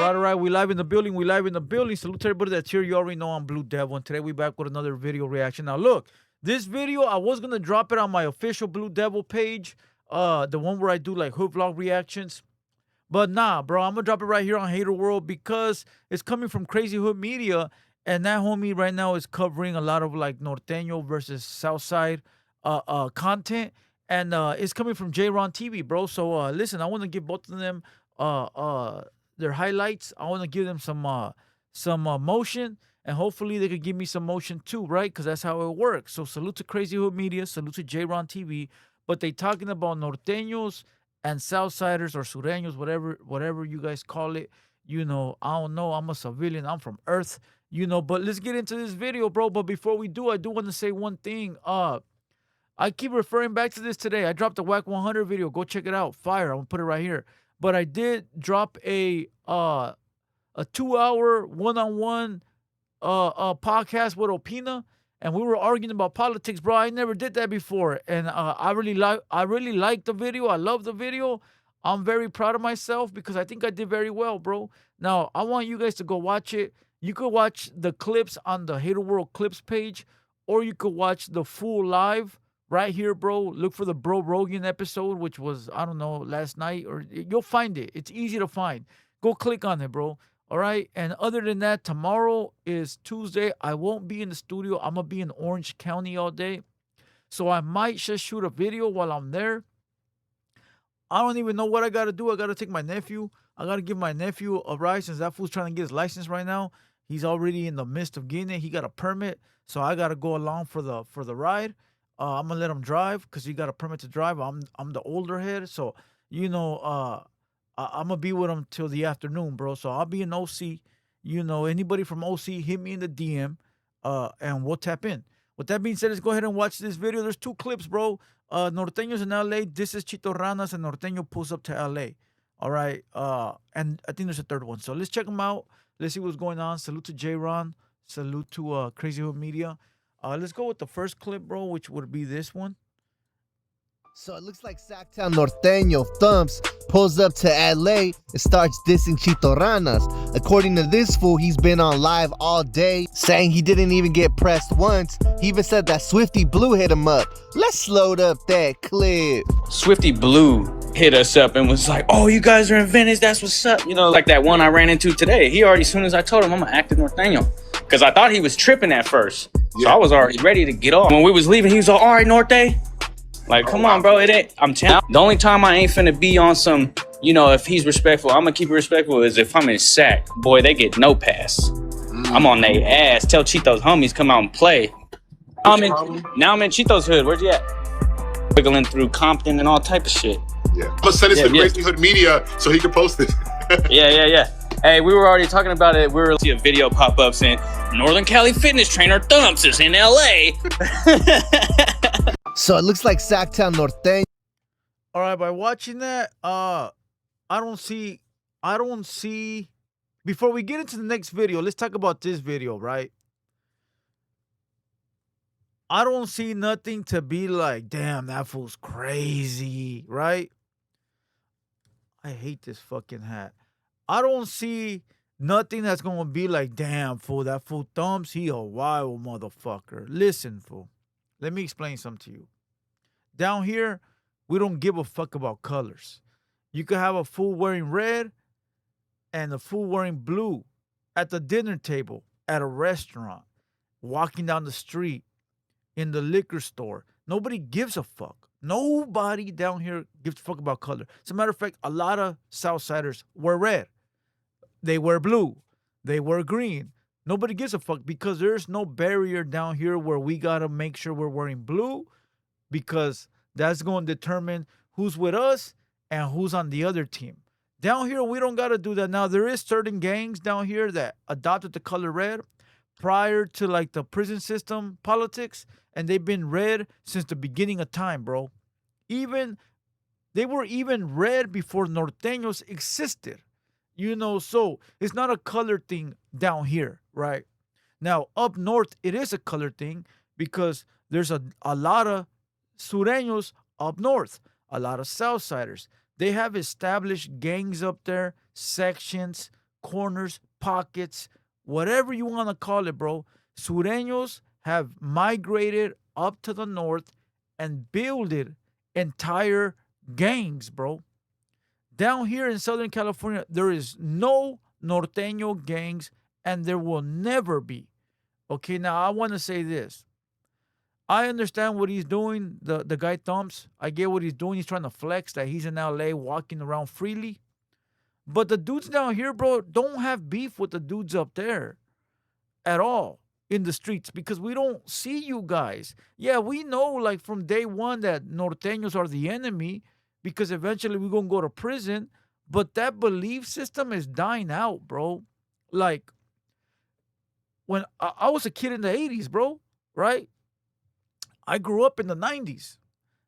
All right. We live in the building. We live in the building. Salute to everybody that's here. You already know I'm Blue Devil. And today we back with another video reaction. Now, look, this video, I was going to drop it on my official Blue Devil page. The one where I do like hood vlog reactions. But nah, bro, I'm going to drop it right here on TheHaterWorld because it's coming from Crazy Hood Media. And that homie right now is covering a lot of like Norteño versus Southside content. And it's coming from J-Ron TV, bro. So listen, I want to give both of them their highlights. I want to give them some motion, and hopefully they could give me some motion too, right? Because that's how it works. So salute to Crazy Hood Media, salute to J-Ron TV. But they talking about Norteños and Southsiders or Sureños, whatever you guys call it. You know, I don't know. I'm a civilian. I'm from Earth. You know, but let's get into this video, bro. But before we do, I do want to say one thing. I keep referring back to this today. I dropped a Whack 100 video. Go check it out. Fire. I'm gonna put it right here. But I did drop a 2-hour one-on-one podcast with Opina, and we were arguing about politics, bro. I never did that before, and I really like the video. I love the video. I'm very proud of myself because I think I did very well, bro. Now I want you guys to go watch it. You could watch the clips on the TheHaterWorld clips page, or you could watch the full live right here, bro. Look for the Bro Rogan episode, which was, I don't know, last night, or you'll find it. It's easy to find. Go click on it, bro. All right. And other than that, tomorrow is Tuesday. I won't be in the studio. I'm going to be in Orange County all day. So I might just shoot a video while I'm there. I don't even know what I got to do. I got to take my nephew. I got to give my nephew a ride since that fool's trying to get his license right now. He's already in the midst of getting it. He got a permit. So I got to go along for the ride. I'm gonna let him drive because he got a permit to drive. I'm the older head, so you know, I'm gonna be with him till the afternoon, bro. So I'll be in OC. You know, anybody from OC, hit me in the DM, and we'll tap in. With that being said, let's go ahead and watch this video. There's 2 clips, bro. Norteños in LA. This is Chito Ranas, and Norteño pulls up to LA. All right. And I think there's a 3rd one. So let's check them out. Let's see what's going on. Salute to J-Ron. Salute to Crazy Hood Media. Let's go with the first clip, bro, which would be this one. So it looks like Sacktown Norteño Thumps pulls up to LA and starts dissing Chito Ranas. According to this fool, he's been on live all day, saying he didn't even get pressed once. He even said that Swifty Blue hit him up. Let's load up that clip. Swifty Blue hit us up and was like, oh, you guys are in Venice, that's what's up. You know, like that one I ran into today. He already, as soon as I told him I'm an active Norteño, because I thought he was tripping at first. So I was already ready to get off. When we was leaving, he was like, all right, Norte. Like, come on, bro. It ain't, I'm telling you, the only time I ain't finna be on some, you know, if he's respectful, I'm gonna keep it respectful, is if I'm in Sac. Boy, they get no pass. I'm on their ass. Tell Chito's homies come out and play. Now I'm in Chito's hood. Where's he at? Wiggling through Compton and all type of shit. Yeah. I'm gonna send this to Crazy Hood Media so he can post it. Yeah. Hey, we were already talking about it. We were see a video pop up saying Northern Cali fitness trainer Thumps is in LA. So it looks like Sacktown Norteño. All right, by watching that, I don't see. Before we get into the next video, let's talk about this video, right? I don't see nothing to be like, damn, that fool's crazy, right? I hate this fucking hat. I don't see nothing that's gonna be like, damn, fool, that fool Thumps, he a wild motherfucker. Listen, fool, let me explain something to you. Down here, we don't give a fuck about colors. You could have a fool wearing red and a fool wearing blue at the dinner table, at a restaurant, walking down the street, in the liquor store. Nobody gives a fuck. Nobody down here gives a fuck about color. As a matter of fact, a lot of Southsiders wear red. They wear blue. They wear green. Nobody gives a fuck because there's no barrier down here where we got to make sure we're wearing blue, because that's going to determine who's with us and who's on the other team. Down here, we don't got to do that. Now, there is certain gangs down here that adopted the color red prior to like the prison system politics, and they've been red since the beginning of time, bro. They were even red before Norteños existed. You know, so it's not a color thing down here, right? Now, up north, it is a color thing because there's a lot of Sureños up north, a lot of Southsiders. They have established gangs up there, sections, corners, pockets, whatever you want to call it, bro. Sureños have migrated up to the north and builded entire gangs, bro. Down here in Southern California, there is no Norteño gangs, and there will never be. Okay, now I want to say this. I understand what he's doing, the guy Thumps. I get what he's doing. He's trying to flex that he's in LA walking around freely. But the dudes down here, bro, don't have beef with the dudes up there at all in the streets because we don't see you guys. Yeah, we know like from day one that Norteños are the enemy because eventually we're going to go to prison. But that belief system is dying out, bro. Like when I was a kid in the 80s, bro, right? I grew up in the 90s.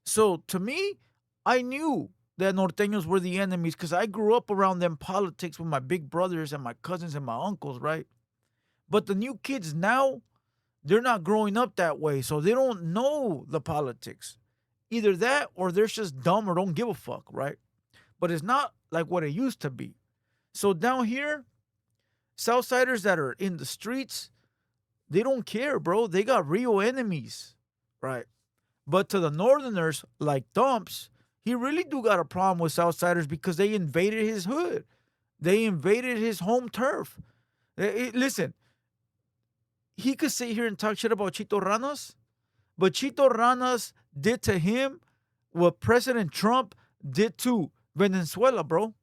So to me, I knew that Norteños were the enemies because I grew up around them politics with my big brothers and my cousins and my uncles, right? But the new kids now, they're not growing up that way. So they don't know the politics. Either that or they're just dumb or don't give a fuck, right? But it's not like what it used to be. So down here, Southsiders that are in the streets, they don't care, bro. They got real enemies, right? But to the Northerners, like Thumps, he really do got a problem with Southsiders because they invaded his hood. They invaded his home turf. Listen, he could sit here and talk shit about Chito Ranas, but Chito Ranas did to him what President Trump did to Venezuela, bro.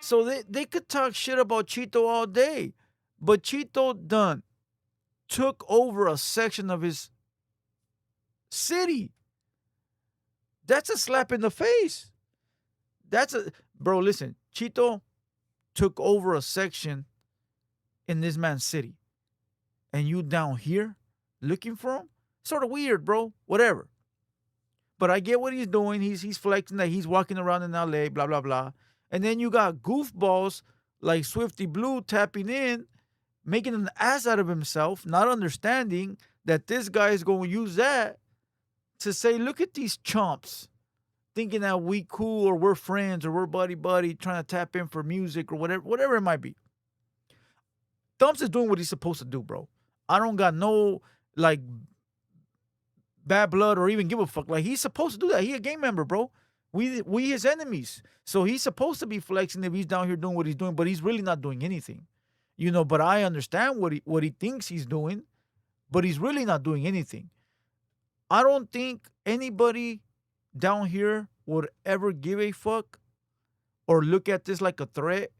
So they could talk shit about Chito all day, but Chito done took over a section of his city. That's a slap in the face. Bro, listen, Chito took over a section in this man's city. And you down here looking for him? Sort of weird, bro. Whatever. But I get what he's doing. He's flexing that he's walking around in LA, blah, blah, blah. And then you got goofballs like Swifty Blue tapping in, making an ass out of himself, not understanding that this guy is going to use that to say, look at these chumps thinking that we cool or we're friends or we're buddy, trying to tap in for music or whatever it might be. Thumps is doing what he's supposed to do, bro. I don't got no, like, bad blood or even give a fuck. Like, he's supposed to do that. He a gang member, bro. We his enemies. So he's supposed to be flexing if he's down here doing what he's doing, but he's really not doing anything. You know, but I understand what he thinks he's doing, but he's really not doing anything. I don't think anybody down here would ever give a fuck or look at this like a threat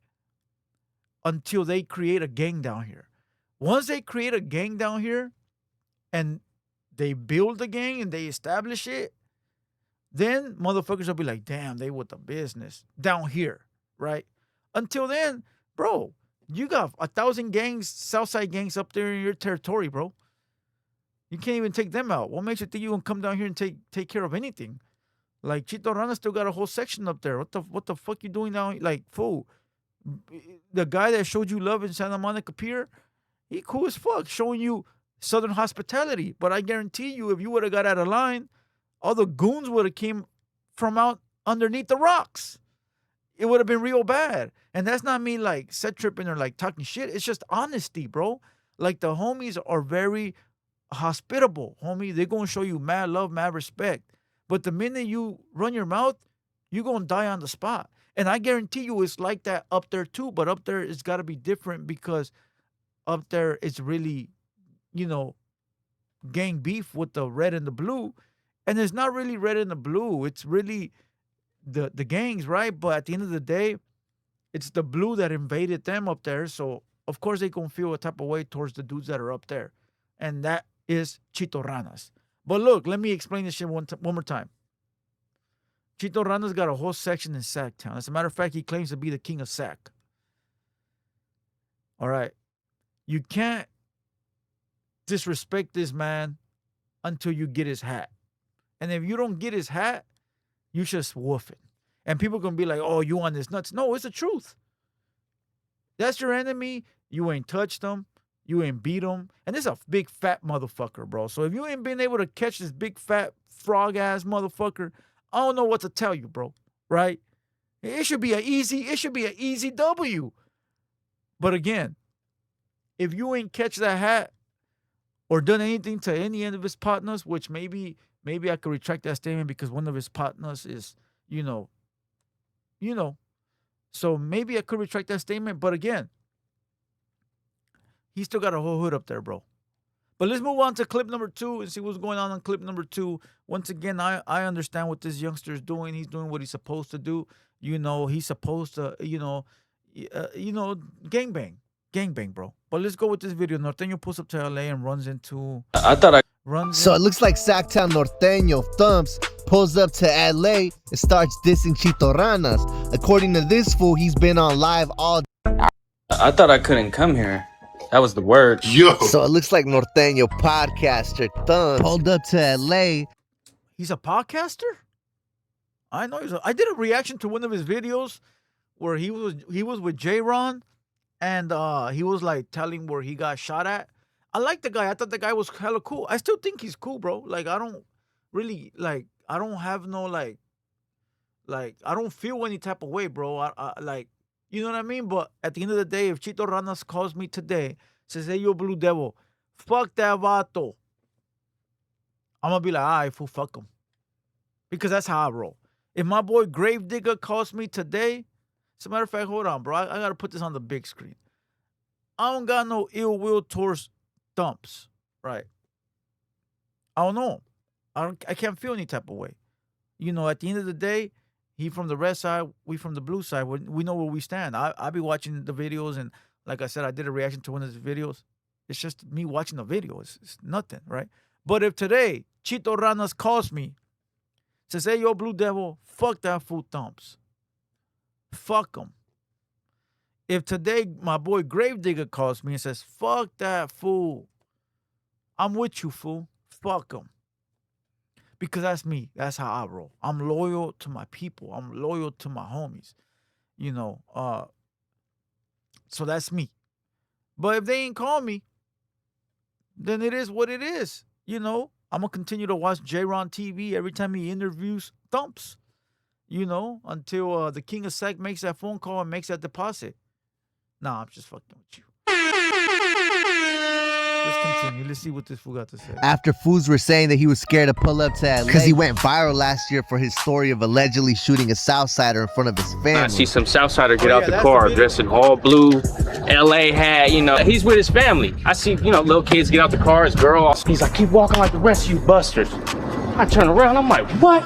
until they create a gang down here. Once they create a gang down here and they build the gang and they establish it, then motherfuckers will be like, damn, they with the business down here, right? Until then, bro, you got 1,000 gangs, Southside gangs up there in your territory, bro. You can't even take them out. What makes you think you can come down here and take care of anything? Like, Chito Rana still got a whole section up there. What the fuck you doing now? Like, fool, the guy that showed you love in Santa Monica Pier, he cool as fuck, showing you Southern hospitality. But I guarantee you, if you would have got out of line, all the goons would have came from out underneath the rocks. It would have been real bad. And that's not me like set tripping or like talking shit. It's just honesty, bro. Like, the homies are very hospitable, homie. They're going to show you mad love, mad respect. But the minute you run your mouth, you're going to die on the spot. And I guarantee you it's like that up there too. But up there, it's got to be different because up there, it's really, you know, gang beef with the red and the blue. And it's not really red and the blue. It's really the gangs, right? But at the end of the day, it's the blue that invaded them up there. So, of course, they going to feel a type of way towards the dudes that are up there. And that is Chito Ranas. But look, let me explain this shit one more time. Chito Ranas got a whole section in Sacktown. As a matter of fact, he claims to be the king of Sack. All right. You can't disrespect this man until you get his hat. And if you don't get his hat, you just woof it. And people going to be like, oh, you on this nuts. No, it's the truth. That's your enemy. You ain't touched them. You ain't beat him. And this is a big fat motherfucker, bro. So if you ain't been able to catch this big fat frog ass motherfucker, I don't know what to tell you, bro. Right? It should be an easy W. But again, if you ain't catch that hat or done anything to any of his partners, which maybe I could retract that statement because one of his partners is, you know. So maybe I could retract that statement. But again, he still got a whole hood up there, bro. But let's move on to clip number 2 and see what's going on clip number 2. Once again, I understand what this youngster is doing. He's doing what he's supposed to do. He's supposed to, gangbang, bro. But let's go with this video. Norteño pulls up to LA and runs into. So it looks like Sacktown Norteño Thumps pulls up to LA and starts dissing Chito Ranas. According to this fool, he's been on live all day. I thought I couldn't come here. That was the word. Yo. So it looks like Norteño podcaster Thumps pulled up to LA. He's a podcaster? I know I did a reaction to one of his videos where he was with J-Ron and he was like telling where he got shot at. I like the guy. I thought the guy was hella cool. I still think he's cool, bro. Like I don't really I don't have no like I don't feel any type of way, bro. I like, you know what I mean? But at the end of the day, if Chito Ranas calls me today, says, hey, yo, Blue Devil, fuck that vato, I'm going to be like, all right, fool, fuck him. Because that's how I roll. If my boy Gravedigger calls me today, as a matter of fact, hold on, bro. I got to put this on the big screen. I don't got no ill will towards Thumps, right? I don't know. I can't feel any type of way. At the end of the day, he from the red side, we from the blue side. We know where we stand. I be watching the videos, and like I said, I did a reaction to one of his videos. It's just me watching the video. It's nothing, right? But if today Chito Ranas calls me, says, hey, yo, Blue Devil, fuck that fool Thumps. Fuck him. If today my boy Gravedigger calls me and says, fuck that fool, I'm with you, fool. Fuck him. Because that's me. That's how I roll. I'm loyal to my people. I'm loyal to my homies. So that's me. But if they ain't call me, then it is what it is. I'm going to continue to watch J-Ron TV every time he interviews Thumps. Until the King of Sack makes that phone call and makes that deposit. Nah, I'm just fucking with you. Let's continue. Let's see what this fool got to say. After fools were saying that he was scared to pull up to LA because he went viral last year for his story of allegedly shooting a Southsider in front of his family. I see some Southsider get out the car dressed in all blue, LA hat, He's with his family. I see, little kids get out the car, his girl. He's like, keep walking like the rest of you busters. I turn around, I'm like, what?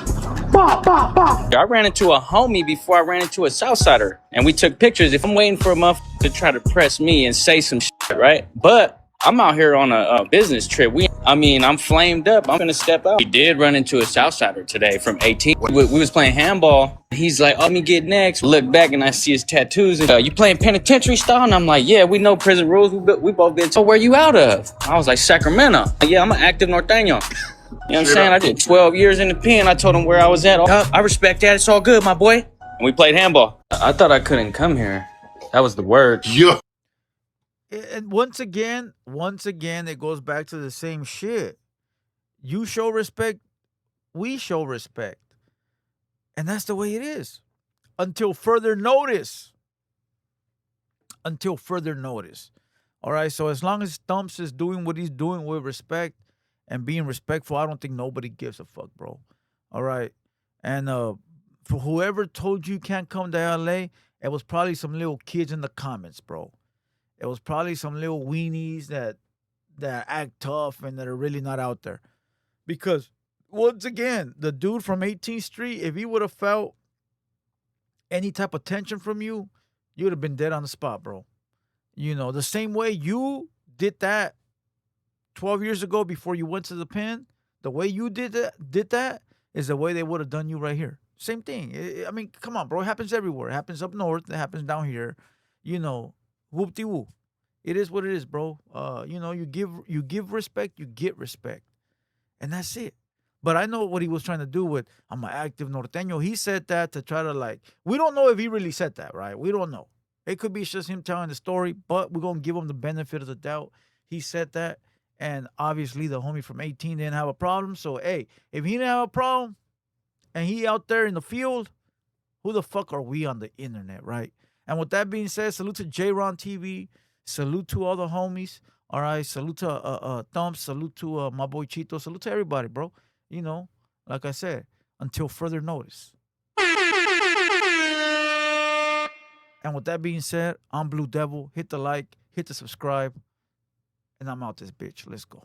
Bah, bah, bah. I ran into a homie before I ran into a Southsider, and we took pictures. If I'm waiting for a motherfucker to try to press me and say some shit, right? But I'm out here on a business trip. I'm flamed up. I'm gonna step out. We did run into a Southsider today from 18. We was playing handball. He's like, oh, let me get next. Look back and I see his tattoos. And, you playing penitentiary style? And I'm like, yeah, we know prison rules. We both been. So where you out of? I was like, Sacramento. Yeah, I'm an active Norteño. You know what I'm saying? I did 12 years in the pen. I told him where I was at. I respect that. It's all good, my boy. And we played handball. I thought I couldn't come here. That was the word. Yo. And once again, it goes back to the same shit. You show respect, we show respect. And that's the way it is. Until further notice. All right, so as long as Thumps is doing what he's doing with respect and being respectful, I don't think nobody gives a fuck, bro. All right. And for whoever told you can't come to LA, it was probably some little kids in the comments, bro. It was probably some little weenies that act tough and that are really not out there. Because, once again, the dude from 18th Street, if he would have felt any type of tension from you, you would have been dead on the spot, bro. The same way you did that 12 years ago before you went to the pen, the way you did that is the way they would have done you right here. Same thing. I mean, come on, bro. It happens everywhere. It happens up north. It happens down here. Whoop-de-whoop. It is what it is, bro. You give respect, you get respect. And that's it. But I know what he was trying to do with, I'm an active Norteño. He said that to try to we don't know if he really said that, right? We don't know. It could be just him telling the story, but we're going to give him the benefit of the doubt. He said that, and obviously the homie from 18 didn't have a problem. So, hey, if he didn't have a problem and he out there in the field, who the fuck are we on the internet, right? And with that being said, salute to J-Ron TV. Salute to all the homies. All right. Salute to Thumps. Salute to my boy Chito. Salute to everybody, bro. You know, like I said, until further notice. And with that being said, I'm Blue Devil. Hit the like, hit the subscribe, and I'm out this bitch. Let's go.